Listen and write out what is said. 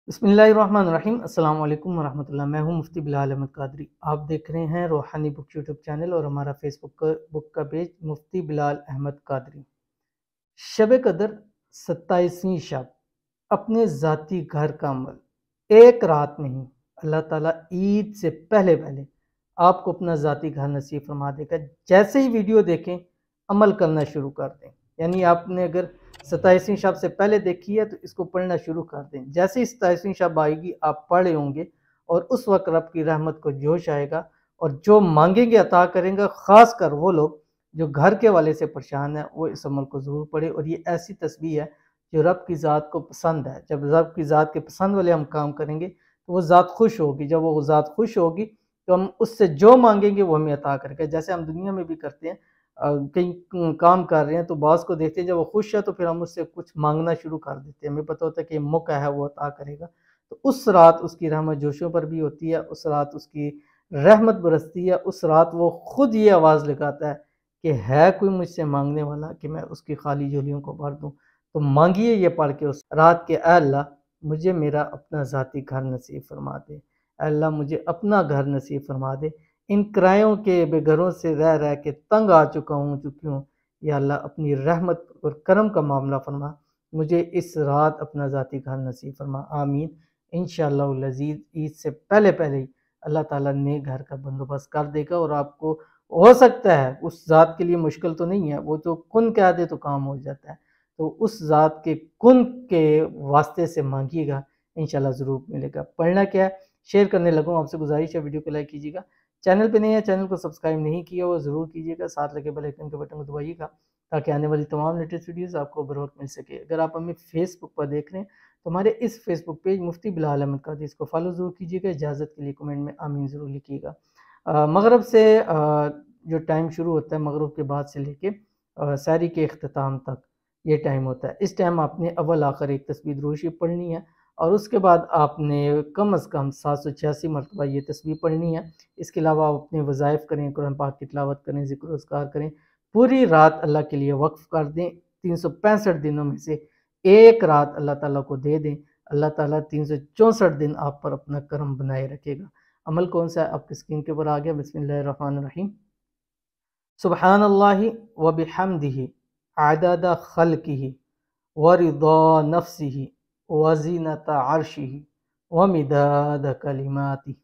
बिस्मिल्लाहिर्रहमानिर्रहीम। अस्सलाम वालेकुम वरहमतुल्लाह। मैं हूं मुफ्ती बिलाल अहमद कादरी। आप देख रहे हैं रूहानी बुक यूट्यूब चैनल और हमारा बुक का पेज मुफ्ती बिलाल अहमद कादरी। शब कदर 27वीं शब, अपने ज़ाती घर का अमल एक रात में ही अल्लाह ताला ईद से पहले पहले आपको अपना ज़ाती घर नसीब फरमा देगा। जैसे ही वीडियो देखें अमल करना शुरू कर दें। यानी आपने अगर 27वीं शब से पहले देखी है तो इसको पढ़ना शुरू कर दें। जैसे ही 27वीं शब आएगी आप पढ़ रहे होंगे और उस वक्त रब की रहमत को जोश आएगा और जो मांगेंगे अता करेंगे। ख़ास कर वो लोग जो घर के वाले से परेशान है वो इस अमल को ज़रूर पढ़े। और ये ऐसी तस्बीह है जो रब की ज़ात को पसंद है। जब रब की ज़ात के पसंद वाले हम काम करेंगे तो वो ज़ात खुश होगी। जब वो ज़ात खुश होगी तो हम उससे जो मांगेंगे वो हमें अता करेगा। जैसे हम दुनिया में भी करते हैं, कहीं काम कर रहे हैं तो बॉस को देखते हैं, जब वो खुश है तो फिर हम उससे कुछ मांगना शुरू कर देते हैं। हमें पता होता है कि मौका है वो अता करेगा। तो उस रात उसकी रहमत जोशों पर भी होती है, उस रात उसकी रहमत बरसती है। उस रात वो खुद ये आवाज़ लगाता है कि है कोई मुझसे मांगने वाला कि मैं उसकी खाली झोलियों को भर दूं। तो मांगिए ये पढ़ के उस रात के, ऐ अल्लाह मुझे मेरा अपना ज़ाती घर नसीब फरमा दे, ऐ अल्लाह मुझे अपना घर नसीब फरमा दे। इन किरायों के बेघरों से रह रह के तंग आ चुकी हूँ। या अल्लाह अपनी रहमत और करम का मामला फरमा, मुझे इस रात अपना ज़ाती घर नसीब फरमा। आमीन। इंशाअल्लाह लज़ीज़ ईद से पहले पहले ही अल्लाह ताला ने घर का बंदोबस्त कर देगा। और आपको हो सकता है उस ज़ात के लिए मुश्किल तो नहीं है, वो तो कुन कह दे तो काम हो जाता है। तो उस ज़ात के कुन के वास्ते से मांगिएगा, इंशाल्लाह ज़रूर मिलेगा। पढ़ना क्या है, शेयर करने लगूँ आपसे गुजारिश है, वीडियो को लाइक कीजिएगा। चैनल पे नहीं है, चैनल को सब्सक्राइब नहीं किया वो ज़रूर कीजिएगा। साथ लगे बेल आइकन के बटन को दबाइएगा ताकि आने वाली तमाम लेटेस्ट वीडियोज़ आपको बर वक्त मिल सके। अगर आप हमें फेसबुक पर देख रहे हैं तो हमारे इस फेसबुक पेज मुफ्ती बिलाल अहमद कादरी, इसको फॉलो ज़रूर कीजिएगा। इजाज़त के लिए कमेंट में आमीन ज़रूर लिखिएगा। मगरब से जो टाइम शुरू होता है, मगरब के बाद से लेके सहरी के अख्ताम तक ये टाइम होता है। इस टाइम आपने अव्वल आखिर एक तस्बीह दुरूद शरीफ पढ़नी है और उसके बाद आपने कम अज़ कम 786 मरतबा ये तस्बीह पढ़नी है। इसके अलावा आप अपने वज़ाइफ करें, कुरान पाक की तिलावत करें, ज़िक्र व अस्कार करें। पूरी रात अल्लाह के लिए वक्फ़ कर दें। 365 दिनों में से एक रात अल्लाह ताला को दे दें। अल्लाह ताला 364 दिन आप पर अपना करम बनाए रखेगा। अमल कौन सा है आपकी स्क्रीन के ऊपर आ गया। बिस्मिल्लाहिर्रहमानिर्रहीम। सुब्हानल्लाहि व बिहम्दिही अदद खल्किही व रिदा नफ्सिही व ज़ीनत अर्शिही व मिदाद कलिमातिही।